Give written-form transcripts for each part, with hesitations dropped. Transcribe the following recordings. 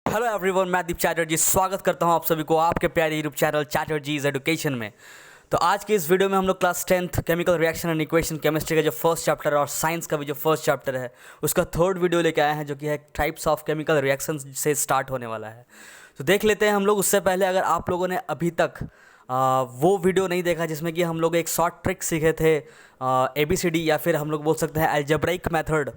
Hello everyone, मैं दीप चैटर्जी स्वागत करता हूं आप सभी को आपके प्यारे यूट्यूब चैनल चैटर्जीज एजुकेशन में। तो आज की इस वीडियो में हम लोग class 10th chemical reaction and equation chemistry का जो फर्स्ट चैप्टर है और साइंस का भी जो फर्स्ट चैप्टर है उसका थर्ड वीडियो लेके आए हैं, जो कि है टाइप्स ऑफ केमिकल रिएक्शन से स्टार्ट होने वाला है। तो देख लेते हैं हम लोग। उससे पहले अगर आप लोगों ने अभी तक वो वीडियो नहीं देखा जिसमें कि हम लोग एक शॉर्ट ट्रिक सीखे थे, ABCD या फिर हम लोग बोल सकते हैं अलजेब्रिक मेथड,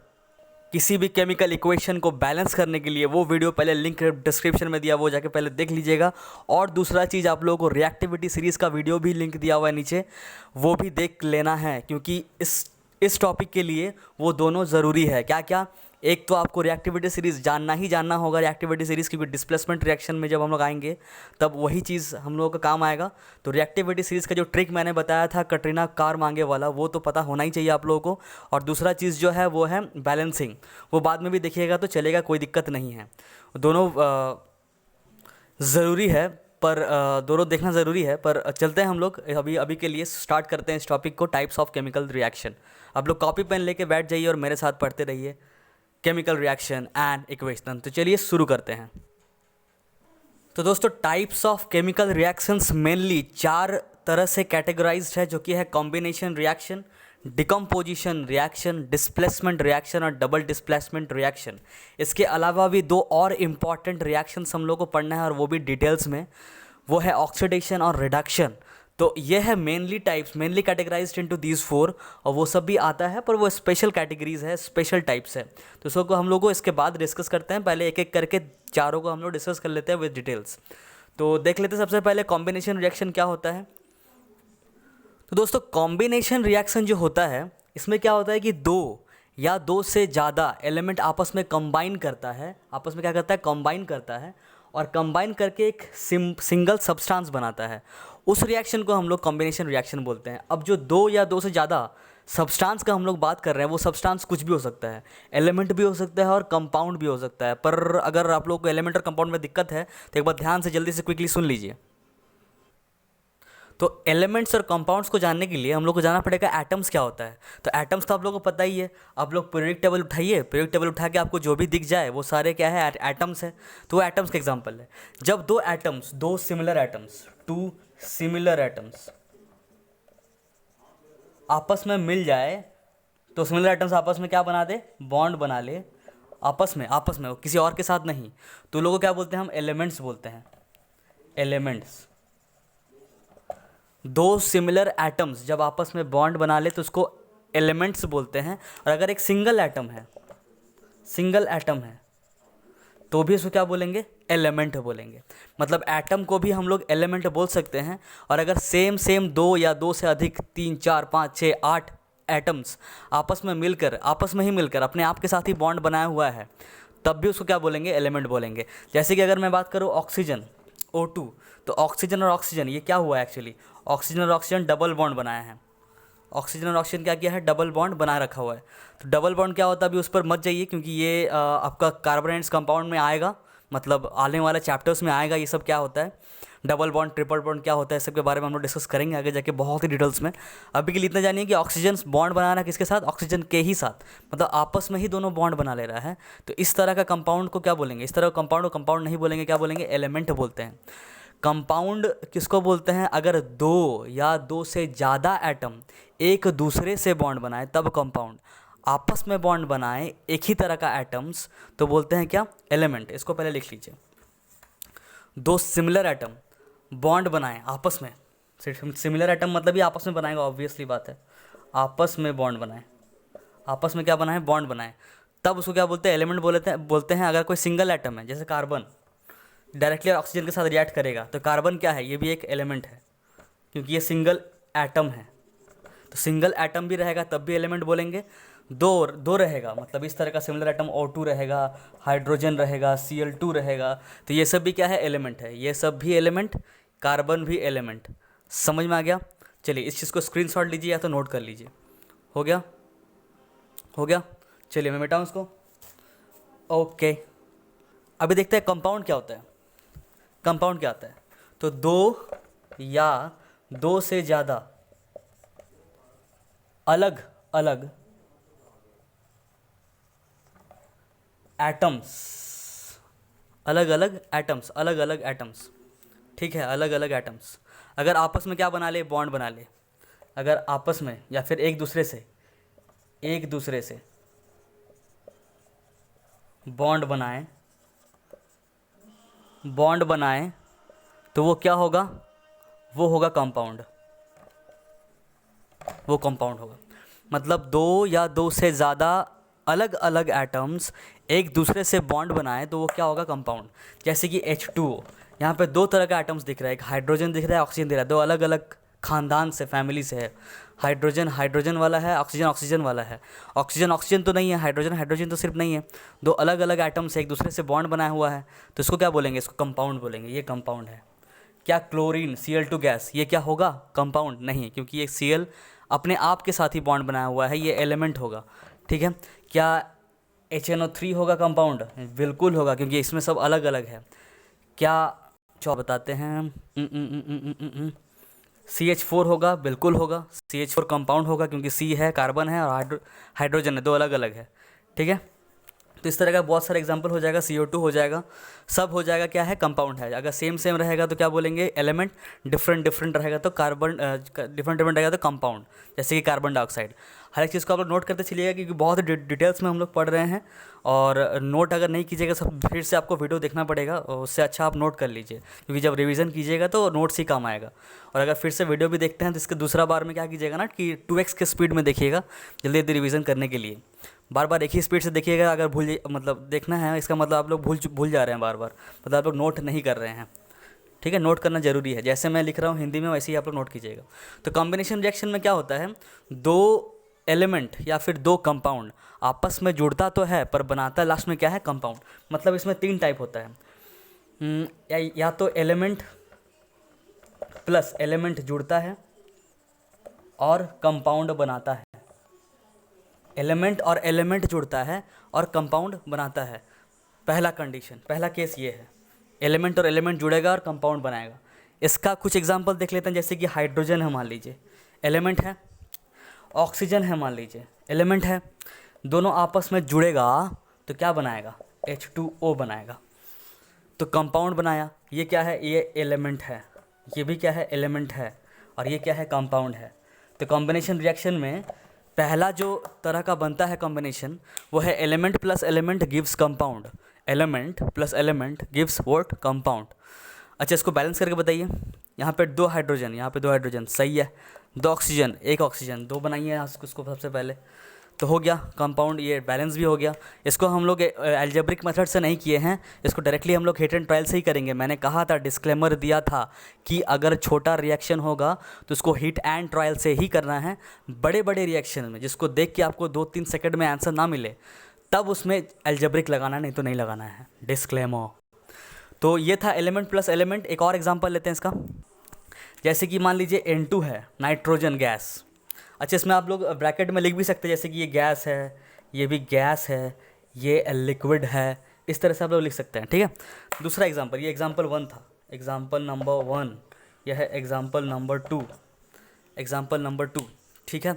किसी भी केमिकल इक्वेशन को बैलेंस करने के लिए, वो वीडियो पहले लिंक डिस्क्रिप्शन में दिया, वो जाके पहले देख लीजिएगा। और दूसरा चीज़, आप लोगों को रिएक्टिविटी सीरीज़ का वीडियो भी लिंक दिया हुआ है नीचे, वो भी देख लेना है, क्योंकि इस टॉपिक के लिए वो दोनों ज़रूरी है। क्या क्या? एक तो आपको रिएक्टिविटी सीरीज़ जानना ही जानना होगा, रिएक्टिविटी सीरीज़, क्योंकि डिस्प्लेसमेंट रिएक्शन में जब हम लोग आएंगे तब वही चीज़ हम लोगों का काम आएगा। तो रिएक्टिविटी सीरीज़ का जो ट्रिक मैंने बताया था कटरीना कार मांगे वाला, वो तो पता होना ही चाहिए आप लोगों को। और दूसरा चीज़ जो है वो है बैलेंसिंग, वो बाद में भी देखिएगा तो चलेगा, कोई दिक्कत नहीं है। दोनों ज़रूरी है, पर दोनों देखना ज़रूरी है। पर चलते हैं हम लोग अभी के लिए स्टार्ट करते हैं इस टॉपिक को, टाइप्स ऑफ केमिकल रिएक्शन। आप लोग कॉपी पेन लेके बैठ जाइए और मेरे साथ पढ़ते रहिए केमिकल रिएक्शन एंड इक्वेशन। तो चलिए शुरू करते हैं। तो दोस्तों, types of chemical reactions mainly 4 तरह से कैटेगराइज्ड है, जो कि है combination reaction, decomposition reaction, displacement reaction और डबल डिस्प्लेसमेंट रिएक्शन। इसके अलावा भी 2 और इम्पॉर्टेंट रिएक्शंस हम लोग को पढ़ना है, और वो भी डिटेल्स में, वो है ऑक्सीडेशन और रिडक्शन। तो ये है mainly types, mainly categorised into these 4, और वो सब भी आता है, पर वो स्पेशल कैटेगरीज है, स्पेशल टाइप्स है। तो इसको हम लोग को इसके बाद डिस्कस करते हैं। पहले एक एक करके चारों को हम लोग डिस्कस कर लेते हैं विद डिटेल्स। तो देख लेते हैं सबसे पहले कॉम्बिनेशन रिएक्शन क्या होता है। तो दोस्तों, कॉम्बिनेशन रिएक्शन जो होता है, इसमें क्या होता है कि 2 या 2 से ज़्यादा एलिमेंट आपस में कंबाइन करता है, आपस में क्या करता है, कंबाइन करता है, और कंबाइन करके एक सिंगल सब्सटेंस बनाता है। उस रिएक्शन को हम लोग कॉम्बिनेशन रिएक्शन बोलते हैं। अब जो 2 या 2 से ज़्यादा सब्सटेंस का हम लोग बात कर रहे हैं, वो सब्सटेंस कुछ भी हो सकता है, एलिमेंट भी हो सकता है और कंपाउंड भी हो सकता है। पर अगर आप लोग को एलिमेंट और कंपाउंड में दिक्कत है तो एक बार ध्यान से जल्दी से क्विकली सुन लीजिए। तो एलिमेंट्स और कंपाउंड्स को जानने के लिए हम लोग को जानना पड़ेगा एटम्स क्या होता है। तो एटम्स तो आप लोगों को पता ही है। आप लोग पीरियोडिक टेबल उठाइए, पीरियोडिक टेबल उठा के आपको जो भी दिख जाए वो सारे क्या है, एटम्स है। तो वो एटम्स का एग्जांपल है। जब 2 atoms, 2 similar atoms, 2 similar atoms आपस में मिल जाए, तो सिमिलर एटम्स आपस में क्या बना दे, बॉन्ड बना ले आपस में किसी और के साथ नहीं। तो लोगों को क्या बोलते हैं, हम एलिमेंट्स बोलते हैं, एलिमेंट्स। 2 सिमिलर एटम्स जब आपस में बॉन्ड बना ले तो उसको एलिमेंट्स बोलते हैं। और अगर एक सिंगल एटम है तो भी उसको क्या बोलेंगे, एलिमेंट बोलेंगे। मतलब एटम को भी हम लोग एलिमेंट बोल सकते हैं। और अगर सेम 2 या 2 से अधिक, 3, 4, 5, 6, 8 एटम्स आपस में ही मिलकर अपने आप के साथ ही बॉन्ड बनाया हुआ है, तब भी उसको क्या बोलेंगे, एलिमेंट बोलेंगे। जैसे कि अगर मैं बात करूँ ऑक्सीजन, O2, तो ऑक्सीजन और ऑक्सीजन ये क्या हुआ है एक्चुअली, ऑक्सीजन और ऑक्सीजन डबल बॉन्ड बनाया है। ऑक्सीजन और ऑक्सीजन क्या किया है, डबल बॉन्ड बना रखा हुआ है। तो डबल बॉन्ड क्या होता है, अभी उस पर मत जाइए, क्योंकि ये आपका कार्बोनेट्स कंपाउंड में आएगा, मतलब आने वाले चैप्टर्स में आएगा ये सब क्या होता है, डबल बॉन्ड, ट्रिपल बॉन्ड क्या होता है, सब के बारे में हम लोग डिस्कस करेंगे आगे जाके बहुत ही डिटेल्स में। अभी के लिए इतना जानिए कि ऑक्सीजन बॉन्ड बना रहा है किसके साथ, ऑक्सीजन के ही साथ, मतलब आपस में ही दोनों बॉन्ड बना ले रहा है। तो इस तरह का कंपाउंड को क्या बोलेंगे, इस तरह का कंपाउंड को कंपाउंड नहीं बोलेंगे, क्या बोलेंगे, एलिमेंट बोलते हैं। कंपाउंड किसको बोलते हैं, अगर 2 या 2 से ज़्यादा एटम एक दूसरे से बॉन्ड बनाए तब कंपाउंड, आपस में बॉन्ड बनाए एक ही तरह का एटम्स तो बोलते हैं क्या, एलिमेंट। इसको पहले लिख लीजिए। 2 सिमिलर एटम बॉन्ड बनाए आपस में, सिमिलर एटम मतलब ही आपस में बनाएगा, ऑब्वियसली बात है, आपस में बॉन्ड बनाए, आपस में क्या बनाए, बॉन्ड बनाए, तब उसको क्या बोलते हैं, एलिमेंट बोलते हैं। अगर कोई सिंगल एटम है, जैसे कार्बन डायरेक्टली ऑक्सीजन के साथ रिएक्ट करेगा, तो कार्बन क्या है, ये भी एक एलिमेंट है, क्योंकि ये सिंगल एटम है। तो सिंगल एटम भी रहेगा तब भी एलिमेंट बोलेंगे। दो रहेगा, मतलब इस तरह का सिमिलर एटम O2 रहेगा, हाइड्रोजन रहेगा, Cl2 रहेगा, तो ये सब भी क्या है, एलिमेंट है। ये सब भी एलिमेंट, कार्बन भी एलिमेंट। समझ में आ गया? चलिए इस चीज़ को स्क्रीनशॉट लीजिए या तो नोट कर लीजिए। हो गया। चलिए मैं मिटाऊँ इसको। ओके, अभी देखते हैं कंपाउंड क्या होता है। कंपाउंड क्या आता है, तो 2 या 2 से ज़्यादा अलग अलग एटम्स अलग अलग एटम्स, अलग अलग एटम्स, ठीक है, अलग अलग एटम्स अगर आपस में क्या बना ले, बॉन्ड बना ले, अगर आपस में या फिर एक दूसरे से बॉन्ड बनाए तो वो क्या होगा, वो होगा कंपाउंड, वो कंपाउंड होगा। मतलब दो या दो से ज़्यादा अलग अलग एटम्स एक दूसरे से बॉन्ड बनाए तो वो क्या होगा, कंपाउंड। जैसे कि H2O, यहाँ पे दो तरह का एटम्स दिख रहा है, एक हाइड्रोजन दिख रहा है, ऑक्सीजन दिख रहा है, दो अलग अलग खानदान से, फैमिली से है। हाइड्रोजन हाइड्रोजन वाला है, ऑक्सीजन ऑक्सीजन वाला है। ऑक्सीजन ऑक्सीजन तो नहीं है, हाइड्रोजन हाइड्रोजन तो सिर्फ नहीं है, दो अलग अलग एटम्स एक दूसरे से बॉन्ड बनाया हुआ है, तो इसको क्या बोलेंगे, इसको कंपाउंड बोलेंगे, ये कंपाउंड है। क्या क्लोरीन Cl2 गैस ये क्या होगा, कंपाउंड नहीं, क्योंकि ये Cl अपने आप के साथ ही बॉन्ड बनाया हुआ है, ये एलिमेंट होगा, ठीक है। क्या HNO3 होगा कंपाउंड, बिल्कुल होगा, क्योंकि इसमें सब अलग अलग है। क्या जो बताते हैं CH4 होगा, बिल्कुल होगा, CH4 कंपाउंड होगा, क्योंकि C है, कार्बन है, और हाइड्रोजन है, दो अलग अलग है, ठीक है। तो इस तरह का बहुत सारे एग्जांपल हो जाएगा, CO2 हो जाएगा, सब हो जाएगा, क्या है, कंपाउंड है। अगर सेम सेम रहेगा तो क्या बोलेंगे, एलिमेंट, डिफरेंट डिफरेंट रहेगा तो कार्बन, डिफरेंट डिफरेंट रहेगा तो कंपाउंड, जैसे कि कार्बन डाइऑक्साइड। हर एक चीज़ को आप लोग नोट करते चलिएगा, क्योंकि बहुत डिटेल्स में हम लोग पढ़ रहे हैं, और नोट अगर नहीं कीजिएगा सब फिर से आपको वीडियो देखना पड़ेगा, और उससे अच्छा आप नोट कर लीजिए, क्योंकि जब रिवीजन कीजिएगा तो नोट्स ही काम आएगा। और अगर फिर से वीडियो भी देखते हैं तो इसके दूसरा बार में क्या कीजिएगा ना, कि 2x के स्पीड में देखिएगा, जल्दी जल्दी रिवीजन करने के लिए। बार बार एक ही स्पीड से देखिएगा, अगर मतलब देखना है, इसका मतलब आप लोग भूल जा रहे हैं बार बार, मतलब आप लोग नोट नहीं कर रहे हैं, ठीक है। नोट करना ज़रूरी है, जैसे मैं लिख रहा हूँ हिंदी में वैसे ही आप लोग नोट कीजिएगा। तो कॉम्बिनेशन रिएक्शन में क्या होता है, दो एलिमेंट या फिर दो कंपाउंड आपस में जुड़ता तो है पर बनाता लास्ट में क्या है, कंपाउंड। मतलब इसमें तीन टाइप होता है, या तो एलिमेंट प्लस एलिमेंट जुड़ता है और कंपाउंड बनाता है, एलिमेंट और एलिमेंट जुड़ता है और कंपाउंड बनाता है। पहला कंडीशन, पहला केस ये है, एलिमेंट और एलिमेंट जुड़ेगा और कंपाउंड बनाएगा। इसका कुछ एग्जांपल देख लेते हैं, जैसे कि हाइड्रोजन है, मान लीजिए एलिमेंट है, ऑक्सीजन है, मान लीजिए एलिमेंट है, दोनों आपस में जुड़ेगा तो क्या बनाएगा, H2O बनाएगा, तो कंपाउंड बनाया। ये क्या है, ये एलिमेंट है, ये भी क्या है, एलिमेंट है, और ये क्या है, कंपाउंड है। तो कॉम्बिनेशन रिएक्शन में पहला जो तरह का बनता है कॉम्बिनेशन, वो है element plus element gives compound, element plus element gives what, compound. अच्छा, इसको बैलेंस करके बताइए, यहाँ पे दो हाइड्रोजन, यहाँ पे दो हाइड्रोजन, सही है, दो ऑक्सीजन, एक ऑक्सीजन, दो बनाइए उसको सबसे पहले, तो हो गया कंपाउंड, ये बैलेंस भी हो गया। इसको हम लोग एल्जेब्रिक मेथड से नहीं किए हैं, इसको डायरेक्टली हम लोग हिट एंड ट्रायल से ही करेंगे। मैंने कहा था, डिस्क्लेमर दिया था कि अगर छोटा रिएक्शन होगा तो उसको हिट एंड ट्रायल से ही करना है। बड़े बड़े रिएक्शन में जिसको देख के आपको 2-3 सेकंड में आंसर ना मिले, तब उसमें एल्जेब्रिक लगाना, नहीं तो नहीं लगाना है, डिस्क्लेमर। तो ये था एलिमेंट प्लस एलिमेंट। एक और एग्जांपल लेते हैं इसका, जैसे कि मान लीजिए N2 है, नाइट्रोजन गैस। अच्छा, इसमें आप लोग ब्रैकेट में लिख भी सकते हैं, जैसे कि ये गैस है, ये भी गैस है, ये लिक्विड है, इस तरह से आप लोग लिख सकते हैं, ठीक है। दूसरा एग्जांपल, ये एग्जांपल 1 था, एग्जांपल नंबर 1, यह है एग्जांपल नंबर 2, एग्जांपल नंबर 2, ठीक है।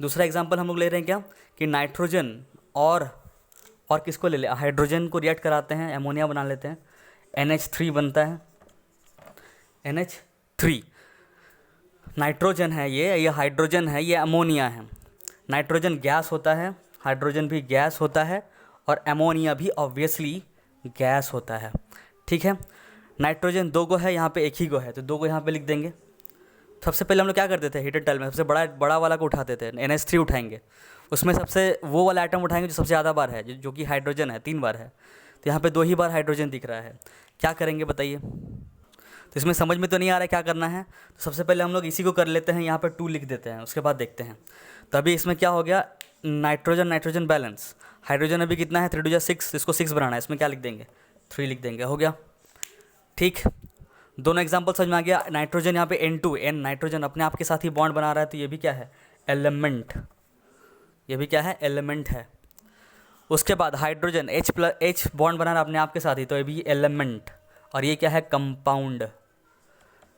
दूसरा एग्जांपल हम लोग ले रहे हैं क्या, कि नाइट्रोजन और किसको ले लें, हाइड्रोजन को रिएक्ट कराते हैं, एमोनिया बना लेते हैं, NH3 बनता है, NH3। नाइट्रोजन है, ये हाइड्रोजन है, ये अमोनिया है। नाइट्रोजन गैस होता है, हाइड्रोजन भी गैस होता है, और अमोनिया भी ऑब्वियसली गैस होता है, ठीक है। नाइट्रोजन दो गो है, यहाँ पे एक ही गो है, तो दो गो यहाँ पे लिख देंगे। सबसे पहले हम लोग क्या करते थे, हीटेड टाइल में सबसे बड़ा वाला को उठाते थे, NH3 उठाएंगे, उसमें सबसे वो वाला आइटम उठाएंगे जो सबसे ज़्यादा बार है, जो कि हाइड्रोजन है, 3 बार है, तो यहाँ पे 2 ही बार हाइड्रोजन दिख रहा है। क्या करेंगे बताइए, तो इसमें समझ में तो नहीं आ रहा है क्या करना है। तो सबसे पहले हम लोग इसी को कर लेते हैं, यहाँ पे 2 लिख देते हैं, उसके बाद देखते हैं। तो अभी इसमें क्या हो गया, नाइट्रोजन नाइट्रोजन बैलेंस, हाइड्रोजन अभी कितना है, 3 2 6, इसको 6 बनाना है, इसमें क्या लिख देंगे, 3 लिख देंगे, हो गया, ठीक। दोनों एग्जाम्पल समझ में आ गया। नाइट्रोजन यहाँ पे N2, नाइट्रोजन अपने आप के साथ ही बॉन्ड बना रहा है, तो ये भी क्या है, एलिमेंट, ये भी क्या है, एलिमेंट है। उसके बाद हाइड्रोजन H बॉन्ड बना रहा है अपने आप के साथ ही, तो ये भी एलिमेंट, और ये क्या है, कंपाउंड।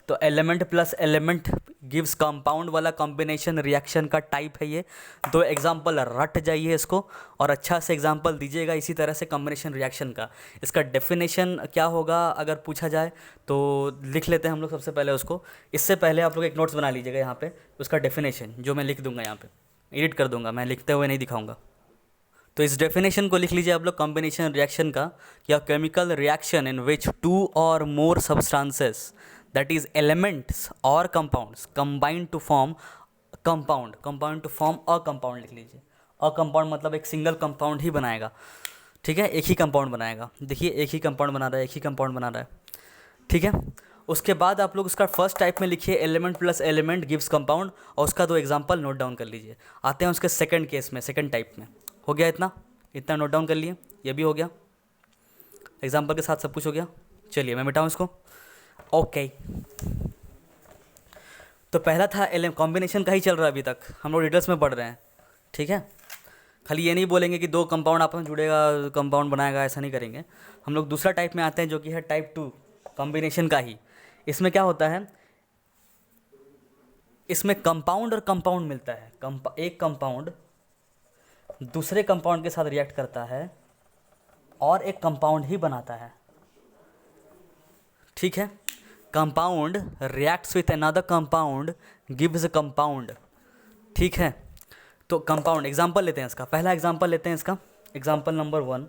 तो element plus element gives compound वाला कॉम्बिनेशन रिएक्शन का टाइप है ये। दो एग्जांपल रट जाइए इसको और अच्छा से एग्जांपल दीजिएगा इसी तरह से कॉम्बिनेशन रिएक्शन का। इसका डेफिनेशन क्या होगा अगर पूछा जाए तो लिख लेते हैं हम लोग सबसे पहले उसको। इससे पहले आप लोग एक नोट्स बना लीजिएगा यहाँ पे उसका डेफिनेशन, जो मैं लिख दूंगा यहाँ पे, एडिट कर दूंगा, मैं लिखते हुए नहीं दिखाऊंगा। तो इस डेफिनेशन को लिख लीजिए आप लोग कॉम्बिनेशन रिएक्शन का, या chemical reaction in which two or more substances that is elements or compounds combine to form compound, compound to form a compound लिख लीजिए। अ कंपाउंड मतलब एक सिंगल कंपाउंड ही बनाएगा, ठीक है, एक ही कंपाउंड बनाएगा। देखिए एक ही कंपाउंड बना रहा है, एक ही कंपाउंड बना रहा है, ठीक है। उसके बाद आप लोग उसका फर्स्ट टाइप में लिखिए element plus element gives compound, और उसका दो एग्जांपल नोट डाउन कर लीजिए। आते हैं उसके सेकंड केस में, सेकंड टाइप में। हो गया इतना, इतना नोट डाउन कर लिए, ये भी हो गया, एग्जांपल के साथ सब कुछ हो गया। चलिए मैं मिटाऊँ इसको, ओके। तो पहला था कॉम्बिनेशन का ही चल रहा है अभी तक, हम लोग डिटेल्स में पढ़ रहे हैं, ठीक है। खाली ये नहीं बोलेंगे कि दो कंपाउंड आपस में जुड़ेगा कंपाउंड बनाएगा, ऐसा नहीं करेंगे हम लोग। दूसरा टाइप में आते हैं जो कि है टाइप 2 कॉम्बिनेशन का ही। इसमें क्या होता है, इसमें कंपाउंड और कंपाउंड मिलता है, एक कंपाउंड दूसरे कंपाउंड के साथ रिएक्ट करता है और एक कंपाउंड ही बनाता है, ठीक है। Compound reacts with another compound gives a compound, ठीक है। तो कंपाउंड एग्जांपल लेते हैं इसका, पहला एग्जांपल लेते हैं इसका, एग्जांपल नंबर 1।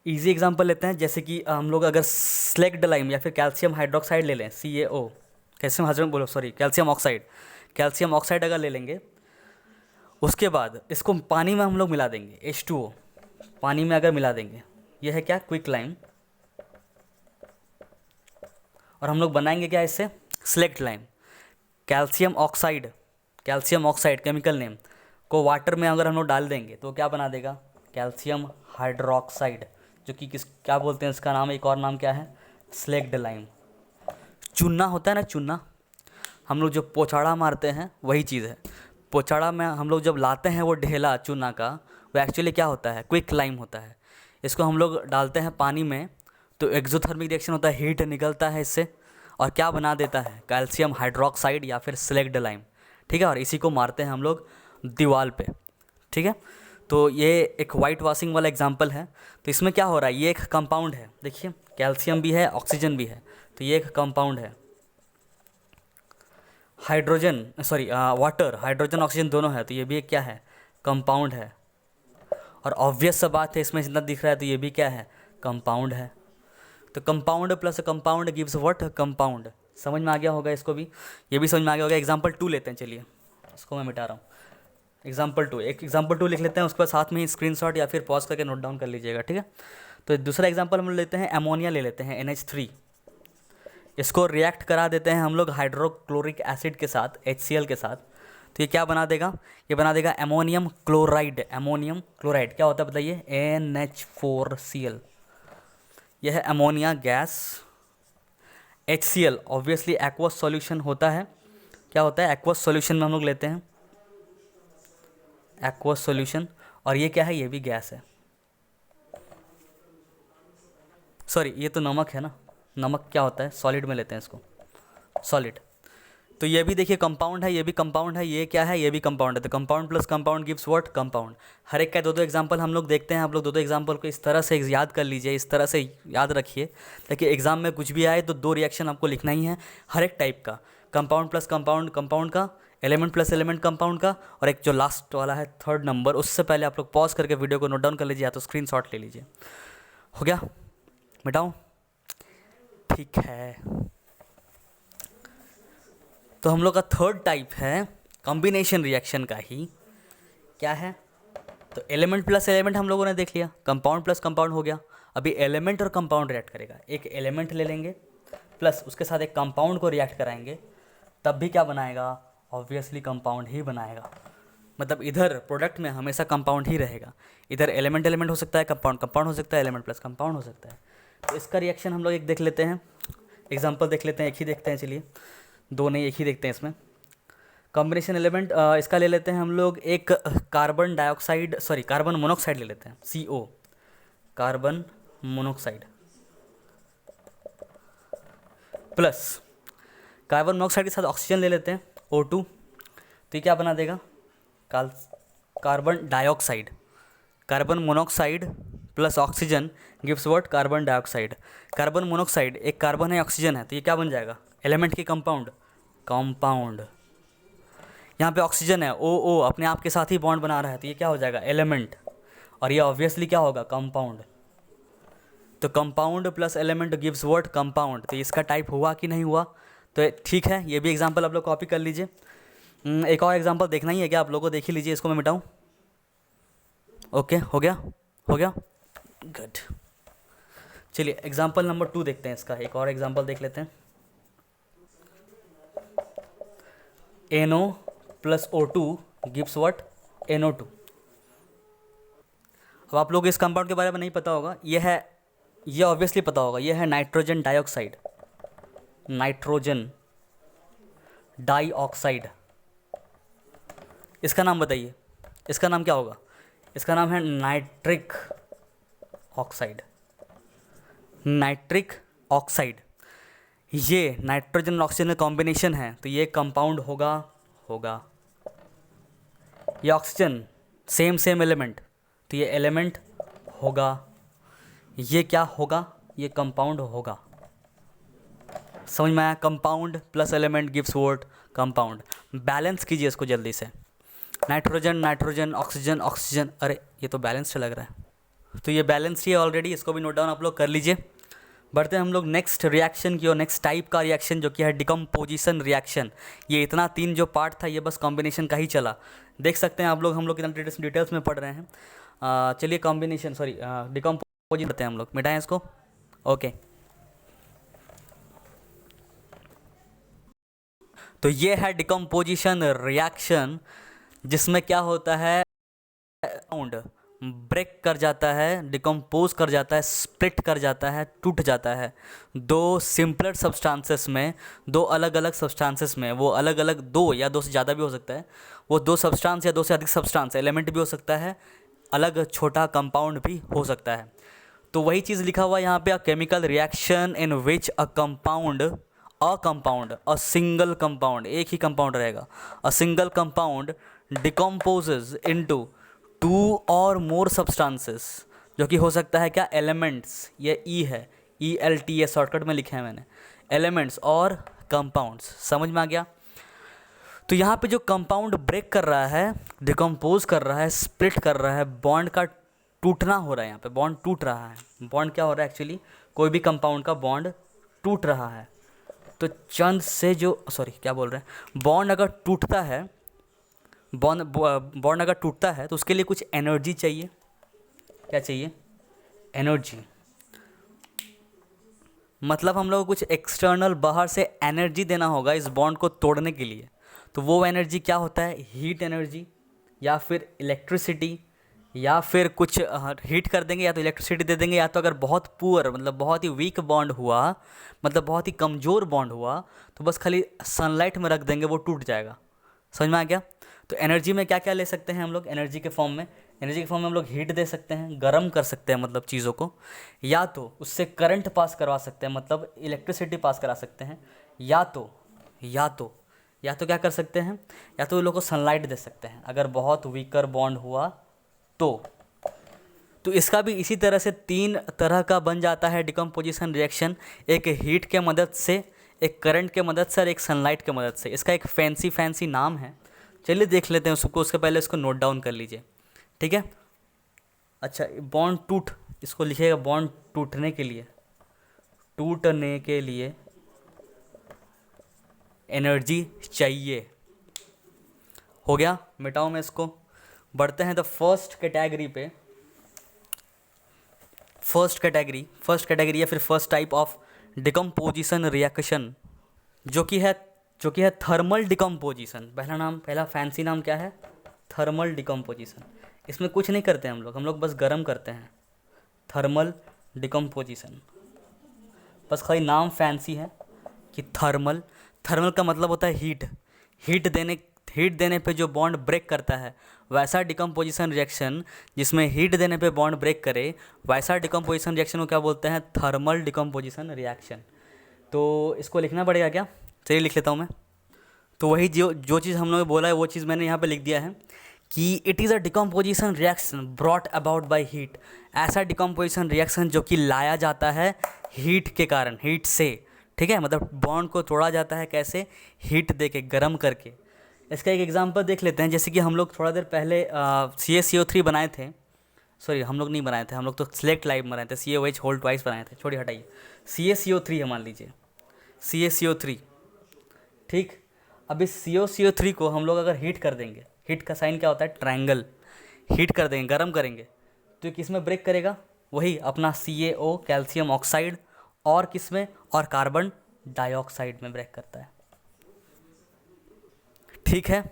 इजी एग्जांपल लेते हैं, जैसे कि हम लोग अगर स्लेक्ड लाइम या फिर कैल्शियम हाइड्रोक्साइड ले लें, CaO, कैल्शियम हाइड्रोजन बोलो sorry calcium oxide, calcium oxide अगर ले लेंगे, उसके बाद इसको पानी में हम लोग मिला देंगे, H2O पानी में अगर मिला देंगे, यह है क्या, क्विक लाइम, और हम लोग बनाएंगे क्या इससे, slaked lime. Calcium oxide, calcium oxide chemical name को वाटर में अगर हम लोग डाल देंगे तो क्या बना देगा, कैल्शियम हाइड्रोक्साइड, जो कि किस क्या बोलते हैं इसका नाम, एक और नाम क्या है, स्लेक्ड लाइम। चूना होता है ना, चूना हम लोग जो पोछाड़ा मारते हैं वही चीज़ है। पोछाड़ा में हम लोग जब लाते हैं वो ढेला चूना का, वो एक्चुअली क्या होता है, क्विक लाइम होता है। इसको हम लोग डालते हैं पानी में तो एक्सोथर्मिक रिएक्शन होता है, हीट निकलता है इससे, और क्या बना देता है, कैल्शियम हाइड्रोक्साइड या फिर स्लेक्ड लाइम, ठीक है। और इसी को मारते हैं हम लोग दीवार पे, ठीक है। तो ये एक वाइट वॉशिंग वाला एग्जांपल है। तो इसमें क्या हो रहा है, ये एक कंपाउंड है, देखिए कैल्शियम भी है ऑक्सीजन भी है, तो ये एक कंपाउंड है। Hydrogen sorry water, hydrogen oxygen दोनों है, तो ये भी एक क्या है, कंपाउंड है। और ऑब्वियस सा बात है, इसमें जितना दिख रहा है तो ये भी क्या है, कंपाउंड है। तो compound plus compound gives what, compound. समझ में आ गया होगा इसको भी, ये भी समझ में आ गया होगा। एग्जांपल 2 लेते हैं, चलिए इसको मैं मिटा रहा हूँ। एग्जांपल 2, एक एग्जांपल 2 लिख लेते हैं, उसके बाद साथ में ही स्क्रीनशॉट या फिर पॉज करके नोट डाउन कर लीजिएगा, ठीक है। तो दूसरा एग्जांपल हम लेते हैं, अमोनिया ले लेते हैं, NH3। इसको रिएक्ट करा देते हैं हम लोग हाइड्रोक्लोरिक एसिड के साथ, HCl के साथ, तो ये क्या बना देगा, ये बना देगा अमोनियम क्लोराइड। अमोनियम क्लोराइड क्या होता है बताइए, NH4Cl, यह है ammonia gas. HCl obviously aqueous solution होता है, क्या होता है, एक्वस सॉल्यूशन में हम लोग लेते हैं एक्वस सॉल्यूशन, और ये क्या है, ये भी गैस है। सॉरी ये तो नमक है ना, नमक क्या होता है, सॉलिड में लेते हैं इसको, सॉलिड। तो ये भी देखिए कंपाउंड है, ये भी कंपाउंड है, ये क्या है, ये भी कंपाउंड है। तो compound plus compound gives what, compound. हर एक का दो दो एग्जांपल हम लोग देखते हैं, आप लोग दो दो एग्जांपल को इस तरह से याद कर लीजिए, इस तरह से याद रखिए ताकि एग्जाम में कुछ भी आए तो 2 रिएक्शन आपको लिखना ही है हर एक टाइप का, कंपाउंड प्लस कंपाउंड कंपाउंड का, एलिमेंट प्लस एलिमेंट कंपाउंड का, और एक जो लास्ट वाला है 3rd नंबर, उससे पहले आप लोग पॉज करके वीडियो को नोट डाउन कर लीजिए या तो स्क्रीनशॉट ले लीजिए। हो गया, मिटाऊँ, ठीक है। तो हम लोग का 3rd टाइप है कॉम्बिनेशन रिएक्शन का ही, क्या है, तो एलिमेंट प्लस एलिमेंट हम लोगों ने देख लिया, कंपाउंड प्लस कंपाउंड हो गया। अभी एलिमेंट और कंपाउंड रिएक्ट करेगा, एक एलिमेंट ले लेंगे प्लस उसके साथ एक कंपाउंड को रिएक्ट कराएंगे, तब भी क्या बनाएगा, ऑब्वियसली कंपाउंड ही बनाएगा। मतलब इधर प्रोडक्ट में हमेशा कंपाउंड ही रहेगा, इधर एलिमेंट एलिमेंट हो सकता है, कंपाउंड कंपाउंड हो सकता है, एलिमेंट प्लस कंपाउंड हो सकता है। तो इसका रिएक्शन हम लोग एक देख लेते हैं, एग्जाम्पल देख लेते हैं, एक ही देखते हैं, चलिए 2 नहीं एक ही देखते हैं इसमें। कॉम्बिनेशन एलिमेंट इसका ले लेते हैं हम लोग, एक carbon dioxide sorry carbon monoxide ले लेते हैं, CO, carbon monoxide plus carbon monoxide के साथ ऑक्सीजन ले लेते हैं O2, तो ये क्या बना देगा, carbon dioxide. Carbon monoxide plus oxygen gives what, carbon dioxide. Carbon monoxide एक कार्बन है ऑक्सीजन है, तो ये क्या बन जाएगा, एलिमेंट की कंपाउंड, कंपाउंड। यहाँ पे ऑक्सीजन है O अपने आप के साथ ही बॉन्ड बना रहा है, तो ये क्या हो जाएगा, एलिमेंट। और ये ऑब्वियसली क्या होगा, कंपाउंड। तो compound plus element gives what, compound. तो इसका टाइप हुआ कि नहीं हुआ, तो ठीक है, ये भी एग्जांपल आप लोग कॉपी कर लीजिए। एक और एग्जांपल देखना ही है क्या आप लोगों को, देख ही लीजिए, इसको मैं मिटाऊँ। ओके, हो गया, हो गया, गुड। चलिए एग्जांपल नंबर 2 देखते हैं, इसका एक और एग्जांपल देख लेते हैं। NO plus O2 gives what, NO2। अब आप लोग इस कंपाउंड के बारे में नहीं पता होगा, ये ऑब्वियसली पता होगा, ये है नाइट्रोजन डाइऑक्साइड, नाइट्रोजन डाइऑक्साइड। इसका नाम बताइए, इसका नाम क्या होगा, इसका नाम है नाइट्रिक ऑक्साइड, नाइट्रिक ऑक्साइड। ये नाइट्रोजन और ऑक्सीजन का कॉम्बिनेशन है, तो ये कंपाउंड होगा। ये ऑक्सीजन सेम एलिमेंट, तो ये एलिमेंट होगा। ये क्या होगा, ये कंपाउंड होगा। समझ में आया, compound plus element gives what, compound. Balance कीजिए इसको जल्दी से, नाइट्रोजन नाइट्रोजन ऑक्सीजन ऑक्सीजन, अरे ये तो बैलेंस से लग रहा है, तो ये बैलेंस ही है ऑलरेडी, इसको भी नोट डाउन आप लोग कर लीजिए। बढ़ते हैं हम लोग नेक्स्ट रिएक्शन की और, नेक्स्ट टाइप का रिएक्शन जो कि है डिकम्पोजिशन रिएक्शन। ये इतना 3 जो पार्ट था, ये बस कॉम्बिनेशन का ही चला, देख सकते हैं आप लोग, हम लोग कितना डिटेल्स में पढ़ रहे हैं। चलिए कॉम्बिनेशन डिकम्पोजिशन करते हैं हम लोग, मिटाएं इसको। ओके, तो ये है डिकम्पोजिशन रिएक्शन, जिसमें क्या होता है, कंपाउंड ब्रेक कर जाता है, डिकम्पोज कर जाता है, स्प्लिट कर जाता है, टूट जाता है। 2 सिंपलर सब्सटेंसेस में, 2 अलग अलग सब्सटेंसेस में, वो अलग अलग 2 या 2 से ज़्यादा भी हो सकता है, वो 2 सब्सटेंस या 2 से अधिक सब्सटेंस, एलिमेंट भी हो सकता है, अलग छोटा कंपाउंड भी हो सकता है। तो वही चीज़ लिखा हुआ है यहाँ पे, a chemical reaction in which a single compound, एक ही कंपाउंड रहेगा, a single compound decomposes into 2 और मोर सब्सटेंसेस, जो कि हो सकता है क्या, एलिमेंट्स, ये E है, ELT, ये शॉर्टकट में लिखा है मैंने, एलिमेंट्स और कंपाउंड्स। समझ में आ गया। तो यहाँ पे जो कंपाउंड ब्रेक कर रहा है, डिकम्पोज कर रहा है, स्प्लिट कर रहा है, बॉन्ड का टूटना हो रहा है, यहाँ पे बॉन्ड टूट रहा है। बॉन्ड क्या हो रहा है एक्चुअली, कोई भी कंपाउंड का बॉन्ड टूट रहा है, तो चंद से जो क्या बोल रहे हैं, बॉन्ड अगर टूटता है, बॉन्ड अगर टूटता है तो उसके लिए कुछ एनर्जी चाहिए। क्या चाहिए, एनर्जी। मतलब हम लोग को कुछ एक्सटर्नल बाहर से एनर्जी देना होगा इस बॉन्ड को तोड़ने के लिए। तो वो एनर्जी क्या होता है, हीट एनर्जी या फिर इलेक्ट्रिसिटी, या फिर कुछ हीट कर देंगे या तो इलेक्ट्रिसिटी दे देंगे, या तो अगर बहुत पुअर मतलब बहुत ही वीक बॉन्ड हुआ, मतलब बहुत ही कमज़ोर बॉन्ड हुआ, तो बस खाली सनलाइट में रख देंगे, वो टूट जाएगा। समझ में आ गया। तो एनर्जी में क्या क्या ले सकते हैं हम लोग, एनर्जी के फॉर्म में हम लोग हीट दे सकते हैं, गर्म कर सकते हैं मतलब चीज़ों को, या तो उससे करंट पास करवा सकते हैं मतलब इलेक्ट्रिसिटी पास करा सकते हैं, या तो क्या कर सकते हैं, या तो उन लोगों को सनलाइट दे सकते हैं अगर बहुत वीकर बॉन्ड हुआ तो इसका भी इसी तरह से 3 तरह का बन जाता है डिकम्पोजिशन रिएक्शन, एक हीट के मदद से, एक करंट के मदद से और एक सनलाइट के मदद से। इसका एक फैंसी नाम है, चलिए देख लेते हैं उसको, उसके पहले इसको नोट डाउन कर लीजिए, ठीक है। अच्छा, बॉन्ड इसको लिखिएगा, बॉन्ड टूटने के लिए एनर्जी चाहिए। हो गया, मिटाओ मैं इसको। बढ़ते हैं द फर्स्ट कैटेगरी पे। फर्स्ट कैटेगरी या फिर first type of decomposition reaction जो कि है थर्मल डिकम्पोजिशन। पहला फैंसी नाम क्या है, थर्मल डिकम्पोजिशन। इसमें कुछ नहीं करते हम लोग बस गर्म करते हैं, थर्मल डिकम्पोजिशन। बस खाली नाम फैंसी है कि थर्मल का मतलब होता है हीट देने पे जो बॉन्ड ब्रेक करता है, वैसा डिकम्पोजिशन रिएक्शन जिसमें हीट देने पे बॉन्ड ब्रेक करे, वैसा डिकम्पोजिशन रिएक्शन को क्या बोलते हैं, थर्मल डिकम्पोजिशन रिएक्शन। तो इसको लिखना पड़ेगा क्या, चलिए लिख लेता हूँ मैं। तो वही जो चीज़ हम लोगों ने बोला है वो चीज़ मैंने यहाँ पे लिख दिया है कि it is a decomposition reaction brought about by heat. ऐसा डिकम्पोजिशन रिएक्शन जो कि लाया जाता है हीट के कारण, हीट से, ठीक है। मतलब बॉन्ड को तोड़ा जाता है कैसे, हीट दे के, गर्म करके। इसका एक एग्जांपल देख लेते हैं। जैसे कि हम लोग थोड़ा देर पहले CaCO3 बनाए थे, सॉरी हम लोग नहीं बनाए थे, हम लोग तो सिलेक्ट लाइव बनाए थे, CaOH होल ट्वाइस बनाए थे, छोड़िए हटाइए। CaCO3 है मान लीजिए, CaCO3, ठीक। अब इस CaCO3 को हम लोग अगर हीट कर देंगे, हीट का साइन क्या होता है, ट्रायंगल, हीट कर देंगे, गर्म करेंगे, तो ये किस में ब्रेक करेगा, वही अपना CaO कैल्शियम ऑक्साइड, और किस में, और कार्बन डाइऑक्साइड में ब्रेक करता है, ठीक है।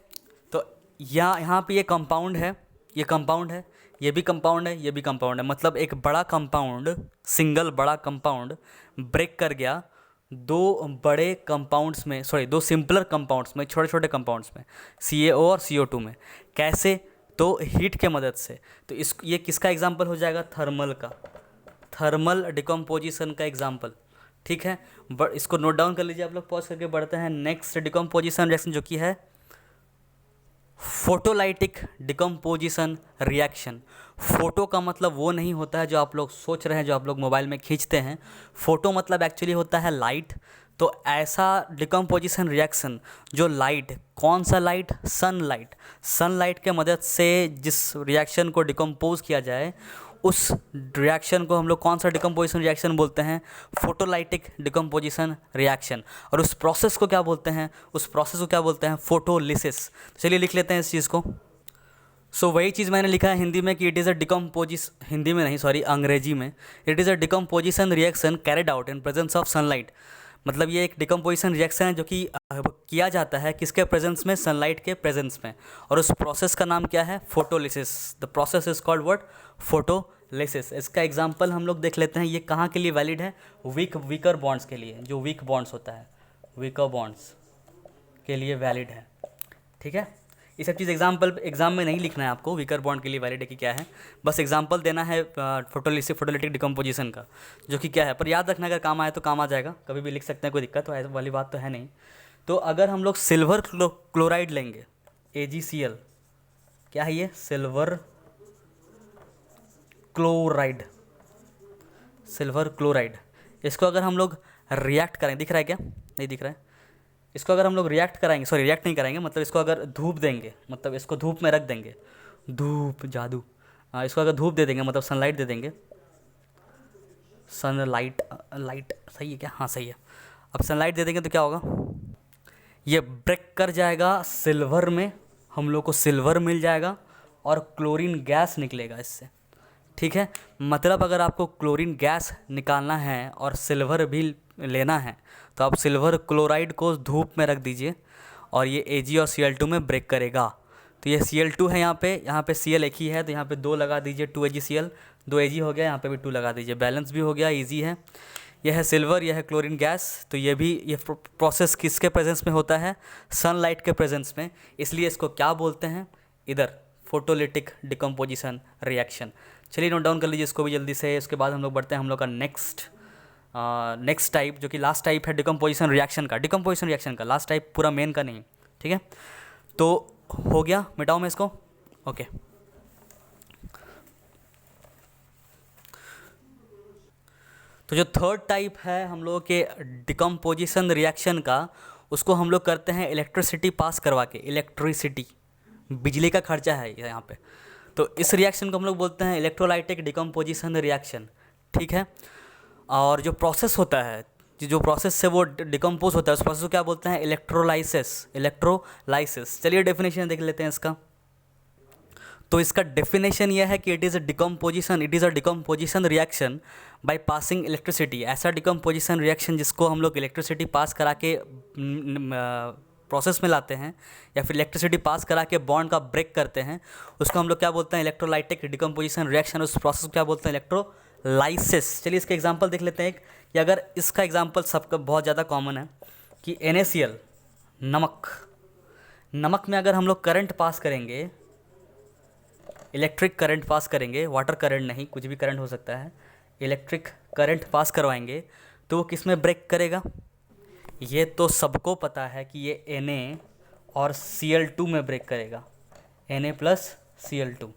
तो यहाँ पे ये कंपाउंड है, ये कंपाउंड है, ये भी कंपाउंड है, ये भी कंपाउंड है। मतलब एक बड़ा कंपाउंड, सिंगल बड़ा कंपाउंड ब्रेक कर गया दो बड़े कंपाउंड्स में, सॉरी दो सिंपलर कंपाउंड्स में, छोटे छोटे कंपाउंड्स में, CaO और CO2 में। कैसे, तो हीट के मदद से। तो ये किसका एग्जांपल हो जाएगा, थर्मल का, थर्मल डिकम्पोजिशन का एग्जांपल, ठीक है। बट इसको नोट डाउन कर लीजिए आप लोग, पॉज करके बढ़ते हैं नेक्स्ट डिकम्पोजिशन रिएक्शन जो कि है फोटोलाइटिक डिकम्पोजिशन रिएक्शन। फोटो का मतलब वो नहीं होता है जो आप लोग सोच रहे हैं, जो आप लोग मोबाइल में खींचते हैं। फोटो मतलब एक्चुअली होता है लाइट। तो ऐसा डिकम्पोजिशन रिएक्शन जो लाइट, कौन सा लाइट, सनलाइट, सनलाइट के मदद से जिस रिएक्शन को डिकम्पोज किया जाए, उस रिएक्शन को हम लोग कौन सा डिकम्पोजिशन रिएक्शन बोलते हैं, फोटोलाइटिक डिकम्पोजिशन रिएक्शन। और उस प्रोसेस को क्या बोलते हैं, उस प्रोसेस को क्या बोलते हैं, फोटोलिसिस। चलिए लिख लेते हैं इस चीज़ को। सो वही चीज़ मैंने लिखा है हिंदी में कि इट इज़ अ हिंदी में नहीं, सॉरी अंग्रेजी में, it is a decomposition reaction carried out in presence of sunlight. मतलब ये एक डिकम्पोजिशन रिएक्शन है जो कि किया जाता है किसके प्रेजेंस में, सनलाइट के प्रेजेंस में। और उस प्रोसेस का नाम क्या है, photolysis. The process is called what, photolysis. इसका एग्जांपल हम लोग देख लेते हैं। ये कहाँ के लिए वैलिड है, वीकर बॉन्ड्स के लिए, जो वीक बॉन्ड्स होता है, वीकर बॉन्ड्स के लिए वैलिड है, ठीक है। ये सब चीज़ एग्जाम में नहीं लिखना है आपको, वीकर बॉन्ड के लिए वैलिड है कि क्या है, बस एग्जांपल देना है फोटोलिटिक डिकम्पोजिशन का, जो कि क्या है। पर याद रखना, अगर काम आए तो काम आ जाएगा, कभी भी लिख सकते हैं, कोई दिक्कत तो ऐसी वाली बात तो है नहीं। तो अगर हम लोग सिल्वर क्लोराइड लेंगे, AgCl, क्या है ये, सिल्वर क्लोराइड, सिल्वर क्लोराइड। इसको अगर हम लोग रिएक्ट करें, दिख रहा है क्या, नहीं दिख रहा है, इसको अगर हम लोग रिएक्ट कराएंगे, सॉरी रिएक्ट नहीं कराएंगे, मतलब इसको अगर धूप देंगे, मतलब इसको धूप में रख देंगे, धूप जादू, इसको अगर धूप दे देंगे, मतलब सनलाइट दे देंगे, सनलाइट, लाइट सही है क्या, हाँ सही है। अब सनलाइट दे देंगे तो क्या होगा, ये ब्रेक कर जाएगा सिल्वर में, हम लोग को सिल्वर मिल जाएगा और क्लोरीन गैस निकलेगा इससे, ठीक है। मतलब अगर आपको क्लोरीन गैस निकालना है और सिल्वर भी लेना है तो आप सिल्वर क्लोराइड को धूप में रख दीजिए और ये Ag और Cl2 में ब्रेक करेगा। तो ये Cl2 है यहाँ पे Cl एक ही है, तो यहाँ पे 2 लगा दीजिए, 2AgCl, 2Ag हो गया, यहाँ पे भी 2 लगा दीजिए, बैलेंस भी हो गया, ईजी है। यह है सिल्वर, यह है क्लोरीन गैस। तो ये प्रोसेस किसके प्रेजेंस में होता है, सनलाइट के प्रेजेंस में, इसलिए इसको क्या बोलते हैं, इधर फोटोलिटिक डिकम्पोजिशन रिएक्शन। चलिए नोट डाउन कर लीजिए इसको भी जल्दी से। उसके बाद हम लोग बढ़ते हैं हम लोग का नेक्स्ट टाइप, जो कि लास्ट टाइप है डिकम्पोजिशन रिएक्शन का लास्ट टाइप, पूरा मेन का नहीं, ठीक है। तो हो गया, मिटाओ मैं इसको, ओके। तो जो थर्ड टाइप है हम लोग के डिकम्पोजिशन रिएक्शन का, उसको हम लोग करते हैं इलेक्ट्रिसिटी पास करवा के, इलेक्ट्रिसिटी, बिजली का खर्चा है यहाँ पे। तो इस रिएक्शन को हम लोग बोलते हैं इलेक्ट्रोलाइटिक डिकम्पोजिशन रिएक्शन, ठीक है। और जो प्रोसेस होता है, जो प्रोसेस से वो डिकम्पोज होता है, उस प्रोसेस को क्या बोलते हैं, इलेक्ट्रोलाइसिस। चलिए डेफिनेशन देख लेते हैं इसका। तो इसका डेफिनेशन यह है कि it is a decomposition reaction by passing electricity. ऐसा डिकम्पोजिशन रिएक्शन जिसको हम लोग इलेक्ट्रिसिटी पास करा के प्रोसेस में लाते हैं, या फिर इलेक्ट्रिसिटी पास करा के बॉन्ड का ब्रेक करते हैं, उसको हम लोग क्या बोलते हैं, इलेक्ट्रोलाइटिक डिकम्पोजिशन रिएक्शन। उस प्रोसेस को क्या बोलते हैं, इलेक्ट्रोलाइसिस। चलिए इसका एग्जांपल देख लेते हैं एक, कि अगर इसका एग्जांपल सबका बहुत ज़्यादा कॉमन है कि NaCl, नमक में अगर हम लोग करंट पास करेंगे, इलेक्ट्रिक करंट पास करेंगे, वाटर करंट नहीं, कुछ भी करंट हो सकता है, इलेक्ट्रिक करंट पास करवाएंगे, तो वो किस में ब्रेक करेगा, ये तो सबको पता है कि ये Na और Cl2 में ब्रेक करेगा, Na प्लस Cl2।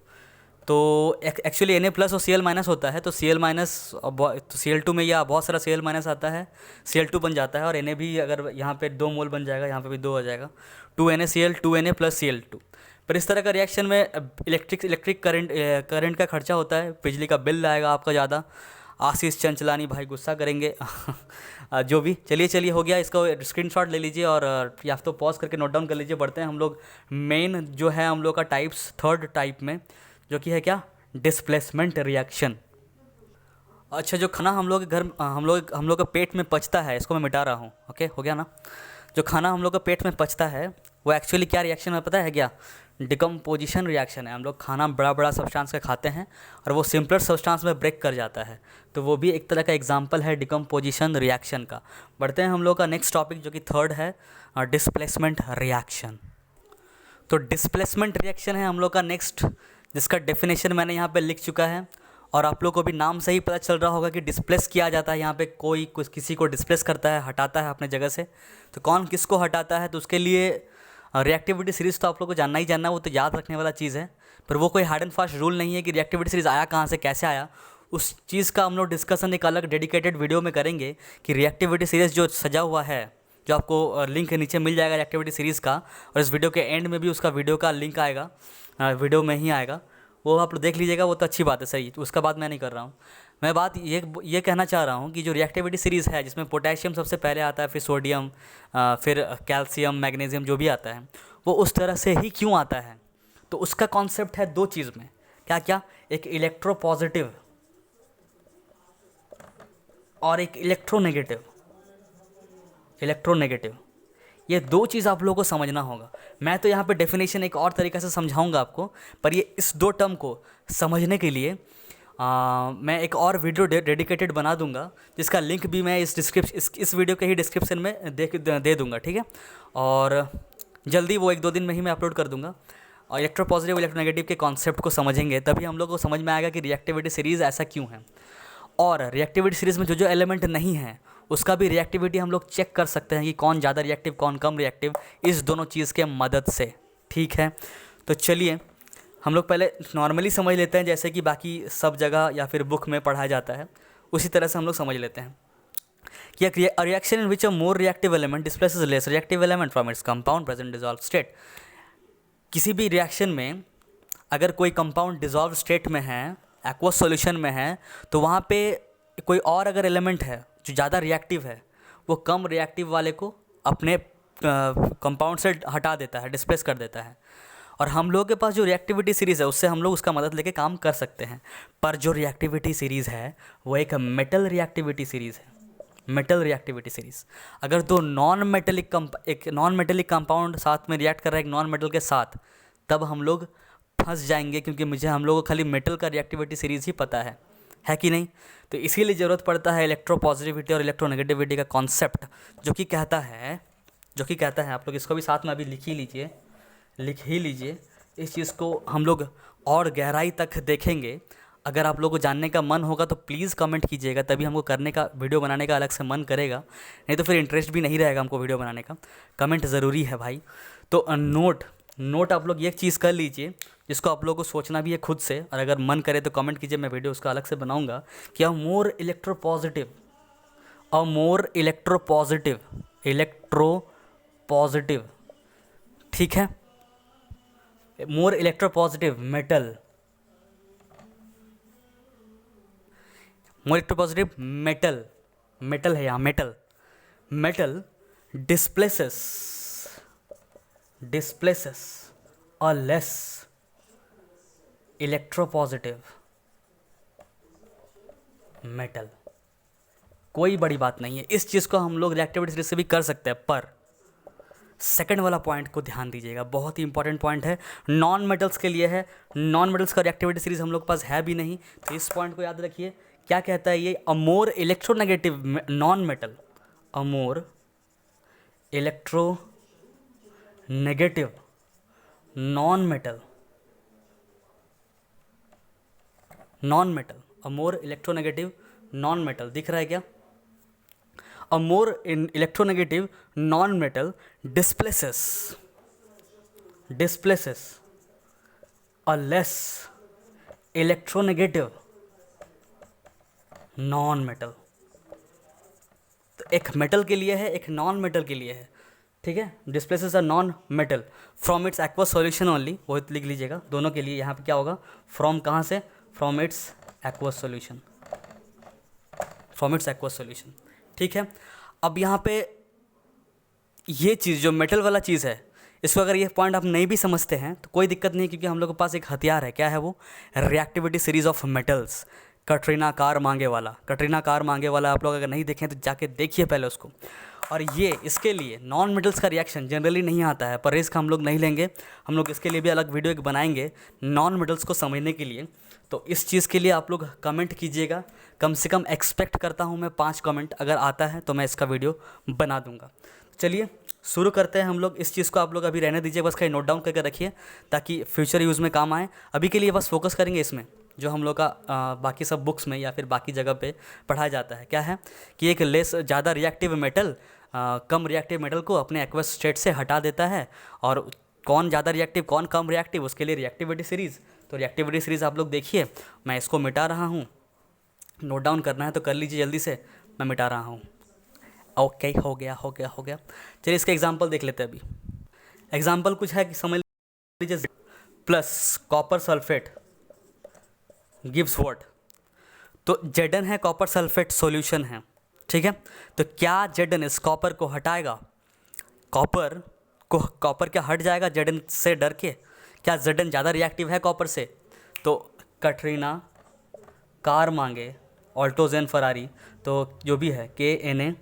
तो एक्चुअली Na प्लस और Cl माइनस होता है, तो Cl माइनस तो Cl2 में या बहुत सारा Cl माइनस आता है, Cl2 बन जाता है, और Na भी अगर यहाँ पे 2 मोल बन जाएगा, यहाँ पे भी 2 हो जाएगा, 2NaCl 2Na प्लस Cl2। पर इस तरह का रिएक्शन में इलेक्ट्रिक करंट का खर्चा होता है, बिजली का बिल आएगा आपका ज़्यादा। आशीष चंचलानी भाई गुस्सा करेंगे जो भी, चलिए हो गया, इसका स्क्रीनशॉट ले लीजिए और या तो पॉज करके नोट डाउन कर लीजिए। बढ़ते हैं हम लोग मेन जो है हम लोग का टाइप्स, थर्ड टाइप में, जो कि है क्या, डिस्प्लेसमेंट रिएक्शन। अच्छा, जो खाना हम लोग के घर हम लोग के पेट में पचता है, इसको मैं मिटा रहा हूँ, ओके हो गया ना। जो खाना हम लोग के पेट में पचता है वो एक्चुअली क्या रिएक्शन है पता है क्या, डिकम्पोजिशन रिएक्शन है। हम लोग खाना बड़ा बड़ा सब्सटेंस का खाते हैं और वो सिंपलर सब्सटेंस में ब्रेक कर जाता है, तो वो भी एक तरह का एग्जांपल है डिकम्पोजिशन रिएक्शन का। बढ़ते हैं हम लोग का नेक्स्ट टॉपिक, जो कि थर्ड है डिस्प्लेसमेंट रिएक्शन। तो डिस्प्लेसमेंट रिएक्शन है हम लोग का नेक्स्ट, जिसका डेफिनेशन मैंने यहाँ पे लिख चुका है, और आप लोग को भी नाम से ही पता चल रहा होगा कि डिस्प्लेस किया जाता है। यहाँ पे कोई कुछ किसी को डिस्प्लेस करता है, हटाता है अपने जगह से। तो कौन किसको हटाता है, तो उसके लिए रिएक्टिविटी सीरीज़ तो आप लोग को जानना ही जानना, वो तो याद रखने वाला चीज़ है। पर वो कोई हार्ड एंड फास्ट रूल नहीं है कि रिएक्टिविटी सीरीज़ आया कहाँ से, कैसे आया। उस चीज़ का हम लोग डिस्कशन एक अलग डेडिकेटेड वीडियो में करेंगे कि रिएक्टिविटी सीरीज़ जो सजा हुआ है, जो आपको लिंक नीचे मिल जाएगा रिएक्टिविटी सीरीज़ का, और इस वीडियो के एंड में भी उसका वीडियो का लिंक आएगा, वीडियो में ही आएगा, वो आप लोग देख लीजिएगा। वो तो अच्छी बात है, सही, तो उसका बात मैं नहीं कर रहा हूँ। मैं बात ये कहना चाह रहा हूँ कि जो रिएक्टिविटी सीरीज़ है, जिसमें पोटेशियम सबसे पहले आता है, फिर सोडियम, फिर कैल्शियम, मैग्नीशियम, जो भी आता है, वो उस तरह से ही क्यों आता है। तो उसका कॉन्सेप्ट है दो चीज़ में, क्या क्या, एक इलेक्ट्रोपॉजिटिव और एक इलेक्ट्रोनेगेटिव। ये दो चीज़ आप लोगों को समझना होगा। मैं तो यहाँ पे डेफिनेशन एक और तरीके से समझाऊंगा आपको, पर ये इस दो टर्म को समझने के लिए मैं एक और वीडियो डेडिकेटेड बना दूंगा, जिसका लिंक भी मैं इस वीडियो के ही डिस्क्रिप्शन में दे दूंगा, ठीक है। और जल्दी वो 1-2 दिन में ही मैं अपलोड कर दूंगा। और इलेक्ट्रो पॉजिटिव इलेक्ट्रोनेगेटिव के कॉन्सेप्ट को समझेंगे, तभी हम लोग को समझ में आएगा कि रिएक्टिविटी सीरीज़ ऐसा क्यों है। और रिएक्टिविटी सीरीज़ में जो जो एलिमेंट नहीं है, उसका भी रिएक्टिविटी हम लोग चेक कर सकते हैं कि कौन ज़्यादा रिएक्टिव कौन कम रिएक्टिव, इस दोनों चीज़ के मदद से, ठीक है। तो चलिए हम लोग पहले नॉर्मली समझ लेते हैं, जैसे कि बाकी सब जगह या फिर बुक में पढ़ाया जाता है, उसी तरह से हम लोग समझ लेते हैं कि a reaction in which a more reactive element displaces a less reactive element from its compound present dissolved state। किसी भी रिएक्शन में अगर कोई कंपाउंड डिजॉल्व स्टेट में है, एक्वस सॉल्यूशन में है, तो वहाँ पे कोई और अगर एलिमेंट है जो ज़्यादा रिएक्टिव है, वो कम रिएक्टिव वाले को अपने कंपाउंड से हटा देता है, डिस्प्लेस कर देता है। और हम लोगों के पास जो रिएक्टिविटी सीरीज़ है, उससे हम लोग उसका मदद लेके काम कर सकते हैं। पर जो रिएक्टिविटी सीरीज़ है वो एक मेटल रिएक्टिविटी सीरीज़ है, मेटल रिएक्टिविटी सीरीज़। अगर दो एक नॉन मेटेलिक कंपाउंड साथ में रिएक्ट कर रहा है एक नॉन मेटल के साथ, तब हम लोग फंस जाएंगे, क्योंकि हम लोगों को खाली मेटल का रिएक्टिविटी सीरीज़ ही पता है कि नहीं। तो इसीलिए ज़रूरत पड़ता है इलेक्ट्रोपॉजिटिविटी और इलेक्ट्रोनेगेटिविटी का कॉन्सेप्ट, जो कि कहता है आप लोग इसको भी साथ में अभी लिख ही लीजिए। इस चीज़ को हम लोग और गहराई तक देखेंगे। अगर आप लोगों को जानने का मन होगा तो प्लीज़ कमेंट कीजिएगा, तभी हमको करने का, वीडियो बनाने का अलग से मन करेगा, नहीं तो फिर इंटरेस्ट भी नहीं रहेगा हमको वीडियो बनाने का। कमेंट ज़रूरी है भाई। तो नोट आप लोग ये चीज़ कर लीजिए, जिसको आप लोगों को सोचना भी है खुद से, और अगर मन करे तो कमेंट कीजिए, मैं वीडियो उसका अलग से बनाऊँगा कि अ मोर इलेक्ट्रोपॉजिटिव, ठीक है, मोर इलेक्ट्रोपॉजिटिव मेटल है यहाँ, metal displaces a less electropositive metal. कोई बड़ी बात नहीं है, इस चीज़ को हम लोग रिएक्टिविटी सीरीज से भी कर सकते हैं। पर सेकंड वाला पॉइंट को ध्यान दीजिएगा, बहुत ही इंपॉर्टेंट पॉइंट है, नॉन मेटल्स के लिए है। नॉन मेटल्स का रिएक्टिविटी सीरीज हम लोग के पास है भी नहीं, तो इस पॉइंट को याद रखिए। क्या कहता है ये, अ मोर इलेक्ट्रोनेगेटिव नॉन मेटल, अ मोर इलेक्ट्रोनेगेटिव नॉन मेटल, अ मोर इलेक्ट्रोनेगेटिव नॉन मेटल, दिख रहा है क्या। A more electronegative non-metal displaces a less electronegative non-metal. तो एक मेटल के लिए है, एक नॉन मेटल के लिए है, ठीक है. Displaces a non metal from its aqueous solution only, वो लिख लीजिएगा दोनों के लिए. यहाँ पे क्या होगा, फ्रॉम कहाँ से, from its aqueous solution, from its aqueous solution, ठीक है. अब यहाँ पे ये चीज़ जो मेटल वाला चीज़ है, इसको अगर ये पॉइंट आप नहीं भी समझते हैं तो कोई दिक्कत नहीं, क्योंकि हम लोग के पास एक हथियार है. क्या है वो, reactivity series of metals, Katrina कारमांगे वाला. कटरीना कारमांगे वाला आप लोग अगर नहीं देखें तो जाके देखिए पहले उसको. और ये इसके लिए नॉन मेटल्स का रिएक्शन जनरली नहीं आता है, पर रिस्क हम लोग नहीं लेंगे. हम लोग इसके लिए भी अलग वीडियो एक बनाएंगे नॉन मेटल्स को समझने के लिए. तो इस चीज़ के लिए आप लोग कमेंट कीजिएगा. कम से कम एक्सपेक्ट करता हूँ मैं 5 कमेंट, अगर आता है तो मैं इसका वीडियो बना दूँगा. चलिए शुरू करते हैं हम लोग. इस चीज़ को आप लोग अभी रहने दीजिए, बस कहीं नोट डाउन करके रखिए ताकि फ्यूचर यूज़ में काम आए. अभी के लिए बस फोकस करेंगे इसमें, जो हम लोग का बाकी सब बुक्स में या फिर बाकी जगह पे पढ़ाया जाता है. क्या है कि एक लेस ज़्यादा रिएक्टिव मेटल कम रिएक्टिव मेटल को अपने एक्वस स्टेट से हटा देता है. और कौन ज़्यादा रिएक्टिव कौन कम रिएक्टिव, उसके लिए रिएक्टिविटी सीरीज़. तो रिएक्टिविटी सीरीज़ आप लोग देखिए, मैं इसको मिटा रहा हूँ. नोट डाउन करना है तो कर लीजिए जल्दी से, मैं मिटा रहा हूँ. ओके हो गया. चलिए इसका एग्जांपल देख लेते हैं. अभी एग्जांपल कुछ है कि समझ लीजिए, plus copper sulphate gives what. तो Zn है कॉपर सल्फेट सॉल्यूशन है, ठीक है. तो क्या Zn इस कॉपर को हटाएगा, कॉपर क्या हट जाएगा Zn से डर के. क्या Zn ज़्यादा रिएक्टिव है कॉपर से. तो कटरीना कारमांगे ऑल्टोजेन फरारी, तो जो भी है KNA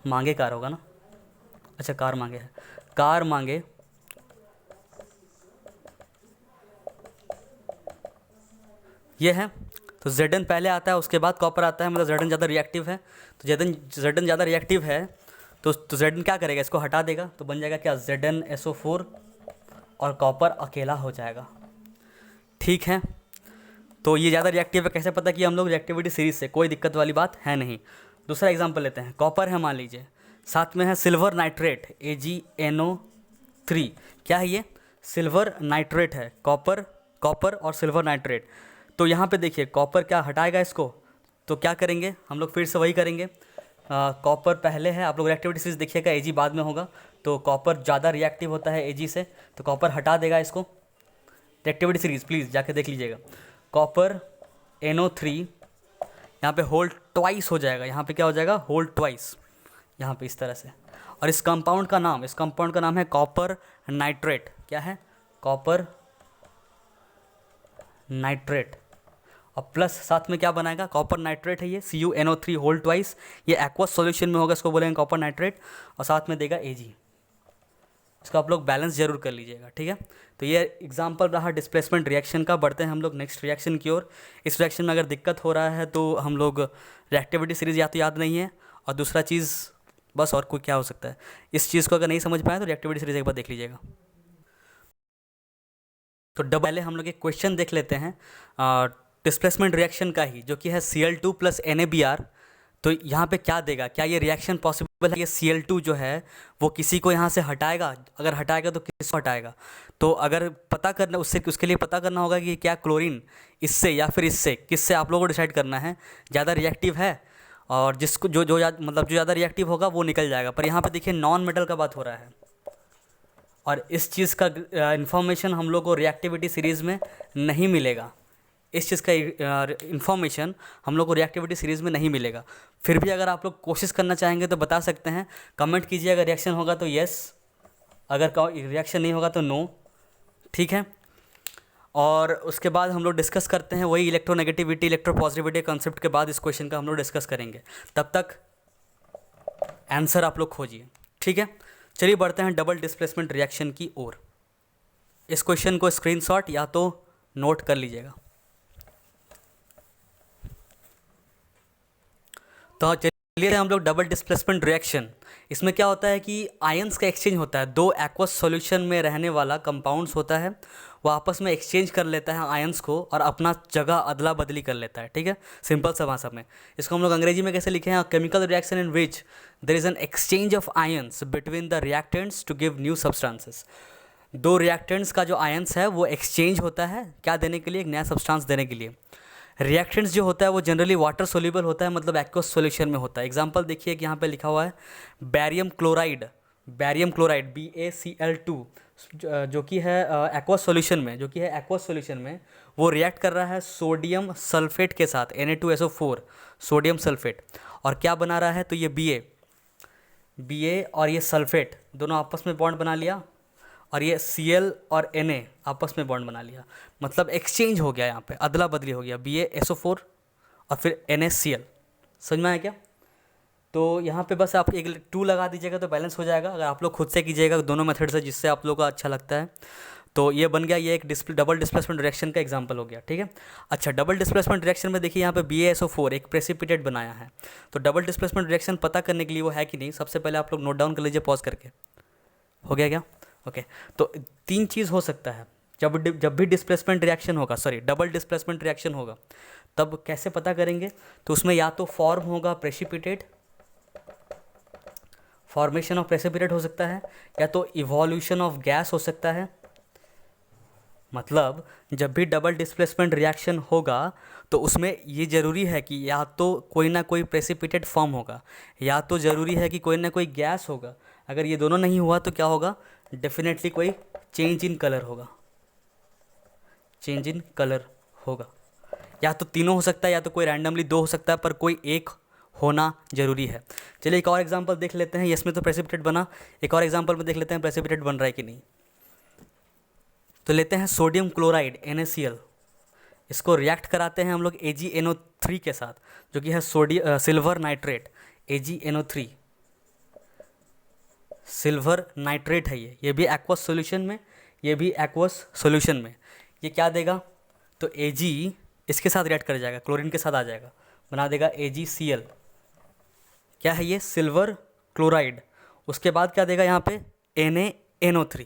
मांगे कार होगा ना, अच्छा कार मांगे है, कार मांगे ये है. तो Zn पहले आता है, उसके बाद कॉपर आता है, मतलब Zn ज़्यादा रिएक्टिव है. तो Zn ज़्यादा रिएक्टिव है तो Zn क्या करेगा, इसको हटा देगा. तो बन जाएगा क्या, ZnSO4 और कॉपर अकेला हो जाएगा, ठीक है. तो ये ज़्यादा रिएक्टिव है, कैसे पता कि हम लोग रिएक्टिविटी सीरीज से, कोई दिक्कत वाली बात है नहीं. दूसरा एग्जांपल लेते हैं. कॉपर है मान लीजिए, साथ में है सिल्वर नाइट्रेट AgNO3. क्या है ये, सिल्वर नाइट्रेट है. कॉपर और सिल्वर नाइट्रेट. तो यहाँ पे देखिए कॉपर क्या हटाएगा इसको, तो क्या करेंगे हम लोग, फिर से वही करेंगे. कॉपर पहले है, आप लोग रिएक्टिविटी सीरीज देखिएगा, Ag बाद में होगा. तो कॉपर ज़्यादा रिएक्टिव होता है Ag से, तो कॉपर हटा देगा इसको. रिएक्टिविटी सीरीज प्लीज़ जाके देख लीजिएगा. कॉपर NO3 यहाँ पे होल्ड ट्वाइस हो जाएगा. यहाँ पे क्या हो जाएगा, होल्ड ट्वाइस, यहाँ पे इस तरह से. और इस कंपाउंड का नाम है कॉपर नाइट्रेट. क्या है, कॉपर नाइट्रेट. और प्लस साथ में क्या बनाएगा, कॉपर नाइट्रेट है ये, CuNO3 होल्ड ट्वाइस. ये एक्वस सॉल्यूशन में होगा, इसको बोलेंगे कॉपर नाइट्रेट. और साथ में देगा Ag. इसको आप लोग बैलेंस जरूर कर लीजिएगा, ठीक है. तो ये एग्जांपल रहा डिस्प्लेसमेंट रिएक्शन का. बढ़ते हैं हम लोग नेक्स्ट रिएक्शन की ओर. इस रिएक्शन में अगर दिक्कत हो रहा है तो हम लोग रिएक्टिविटी सीरीज या तो याद नहीं है, और दूसरा चीज़ बस, और कोई क्या हो सकता है, इस चीज़ को अगर नहीं समझ पाए तो रिएक्टिविटी सीरीज एक बार देख लीजिएगा. तो पहले हम लोग एक क्वेश्चन देख लेते हैं डिस्प्लेसमेंट रिएक्शन का ही, जो कि है Cl2 + NaBr. तो यहाँ पे क्या देगा, क्या ये रिएक्शन पॉसिबल है. ये Cl2 जो है वो किसी को यहाँ से हटाएगा, अगर हटाएगा तो किसको हटाएगा. तो अगर पता करना उसके लिए पता करना होगा कि क्या क्लोरीन इससे या फिर इससे, किससे आप लोगों को डिसाइड करना है ज़्यादा रिएक्टिव है. और जिसको जो ज़्यादा रिएक्टिव होगा वो निकल जाएगा. पर यहाँ पर देखिए नॉन मेटल का बात हो रहा है, और इस चीज़ का इन्फॉर्मेशन हम लोग को रिएक्टिविटी सीरीज़ में नहीं मिलेगा. इस चीज़ का इन्फॉर्मेशन हम लोग को रिएक्टिविटी सीरीज़ में नहीं मिलेगा. फिर भी अगर आप लोग कोशिश करना चाहेंगे तो बता सकते हैं. कमेंट कीजिए, अगर रिएक्शन होगा तो येस, अगर रिएक्शन नहीं होगा तो नो, ठीक है. और उसके बाद हम लोग डिस्कस करते हैं वही इलेक्ट्रोनेगेटिविटी इलेक्ट्रोपॉजिटिविटी कॉन्सेप्ट के बाद इस क्वेश्चन का हम लोग डिस्कस करेंगे. तब तक आंसर आप लोग खोजिए, ठीक है. चलिए बढ़ते हैं डबल डिस्प्लेसमेंट रिएक्शन की ओर. इस क्वेश्चन को स्क्रीनशॉट या तो नोट कर लीजिएगा. तो चलिए हम लोग डबल डिस्प्लेसमेंट रिएक्शन. इसमें क्या होता है कि आयंस का एक्सचेंज होता है. दो एक्वस सॉल्यूशन में रहने वाला कंपाउंड्स होता है, वो आपस में एक्सचेंज कर लेता है आयंस को और अपना जगह अदला बदली कर लेता है, ठीक है, सिंपल सा भाषा में। इसको हम लोग अंग्रेजी में कैसे लिखे हैं, chemical reaction in which there is an exchange of ions between the reactants to give new substances. दो रिएक्टेंट्स का जो आयंस है वो एक्सचेंज होता है, क्या देने के लिए, एक नया सब्सटेंस देने के लिए। रिएक्टेंट्स जो होता है वो जनरली वाटर सोल्यूबल होता है, मतलब एक्वस सॉल्यूशन में होता है। एग्जांपल देखिए कि यहाँ पे लिखा हुआ है बैरियम क्लोराइड, BaCl2 जो कि है एक्वस सॉल्यूशन में, वो रिएक्ट कर रहा है सोडियम सल्फेट के साथ, Na2SO4 सोडियम सल्फेट, और क्या बना रहा है, तो ये Ba और ये सल्फेट दोनों आपस में बॉन्ड बना लिया, और ये Cl और Na आपस में बॉन्ड बना लिया, मतलब एक्सचेंज हो गया, यहाँ पे अदला बदली हो गया, BaSO4 और फिर NaCl। समझ में आया क्या? तो यहाँ पे बस आप एक 2 लगा दीजिएगा तो बैलेंस हो जाएगा। अगर आप लोग खुद से कीजिएगा दोनों मेथड से, जिससे आप लोग को अच्छा लगता है, तो ये बन गया, ये एक डबल डिस्प्लेसमेंट रिएक्शन का एग्जांपल हो गया, ठीक है। अच्छा, डबल डिस्प्लेसमेंट रिएक्शन में देखिए यहाँ पे BaSO4 एक प्रेसिपिटेट बनाया है, तो डबल डिस्प्लेसमेंट रिएक्शन पता करने के लिए वो है कि नहीं, सबसे पहले आप लोग नोट डाउन कर लीजिए पॉज करके। हो गया क्या? ओके, तो 3 चीज़ हो सकता है जब भी डिस्प्लेसमेंट रिएक्शन होगा, सॉरी डबल डिस्प्लेसमेंट रिएक्शन होगा, तब कैसे पता करेंगे, तो उसमें या तो फॉर्म होगा प्रेसिपिटेट, फॉर्मेशन ऑफ प्रेसिपिटेट हो सकता है, या तो इवोल्यूशन ऑफ गैस हो सकता है। मतलब जब भी डबल डिस्प्लेसमेंट रिएक्शन होगा तो उसमें ये ज़रूरी है कि या तो कोई ना कोई प्रेसिपिटेट फॉर्म होगा, या तो ज़रूरी है कि कोई ना कोई गैस होगा। अगर ये दोनों नहीं हुआ तो क्या होगा, डेफिनेटली कोई चेंज इन कलर होगा, या तो तीनों हो सकता है, या तो कोई रैंडमली 2 हो सकता है, पर कोई एक होना जरूरी है। चलिए एक और एग्जांपल देख लेते हैं, इसमें तो प्रेसिपिटेट बना, एक और एग्जांपल में देख लेते हैं प्रेसिपिटेट बन रहा है कि नहीं। तो लेते हैं सोडियम क्लोराइड NaCl, इसको रिएक्ट कराते हैं हम लोग AgNO3 के साथ, जो कि है silver nitrate, AgNO3 silver nitrate है। ये भी एक्वस सॉल्यूशन में, ये भी एक्वस सॉल्यूशन में। ये क्या देगा, तो Ag इसके साथ रिएक्ट कर जाएगा, क्लोरीन के साथ आ जाएगा, बना देगा AgCl। क्या है ये, सिल्वर क्लोराइड। उसके बाद क्या देगा यहाँ पे, NaNO3,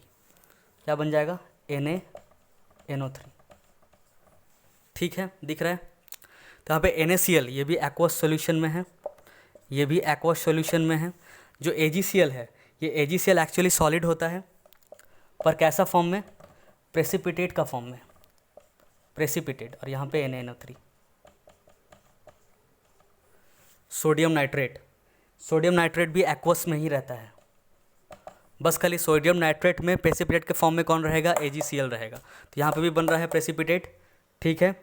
क्या बन जाएगा, NaNO3। ठीक है, दिख रहा है। तो यहाँ पे NaCl, ये भी एक्वस सॉल्यूशन में है, ये भी एक्वस सॉल्यूशन में है। जो AgCl है, ये AgCl एक्चुअली सॉलिड होता है, पर कैसा फॉर्म में, प्रेसिपिटेट का फॉर्म में, प्रेसिपिटेट, और यहाँ पे NaNO3। सोडियम नाइट्रेट भी एक्वस में ही रहता है, बस खाली सोडियम नाइट्रेट में प्रेसिपिटेट के फॉर्म में कौन रहेगा, AgCl रहेगा। तो यहाँ पे भी बन रहा है प्रेसिपिटेट, ठीक है।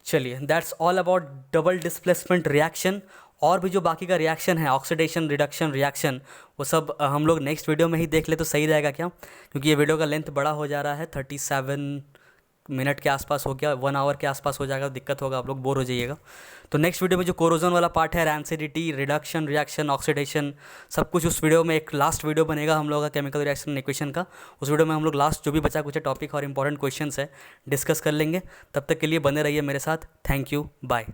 चलिए, that's all about double displacement reaction. और भी जो बाकी का रिएक्शन है, ऑक्सीडेशन, रिडक्शन रिएक्शन, वो सब हम लोग नेक्स्ट वीडियो में ही देख ले तो सही रहेगा क्या, क्योंकि ये वीडियो का लेंथ बड़ा हो जा रहा है, 37 मिनट के आसपास हो गया, 1 आवर के आसपास हो जाएगा, दिक्कत होगा, आप लोग बोर हो जाइएगा। तो नेक्स्ट वीडियो में जो कोरोजन वाला पार्ट है, रैंसिडिटी, रिडक्शन रिएक्शन, ऑक्सीडेशन, सब कुछ उस वीडियो में एक लास्ट वीडियो बनेगा हम लोग का केमिकल रिएक्शन इक्वेशन का। उस वीडियो में हम लोग लास्ट जो भी बचा कुछ टॉपिक और इंपॉर्टेंट क्वेश्चंस है डिस्कस कर लेंगे। तब तक के लिए बने रहिए मेरे साथ। Thank you, bye.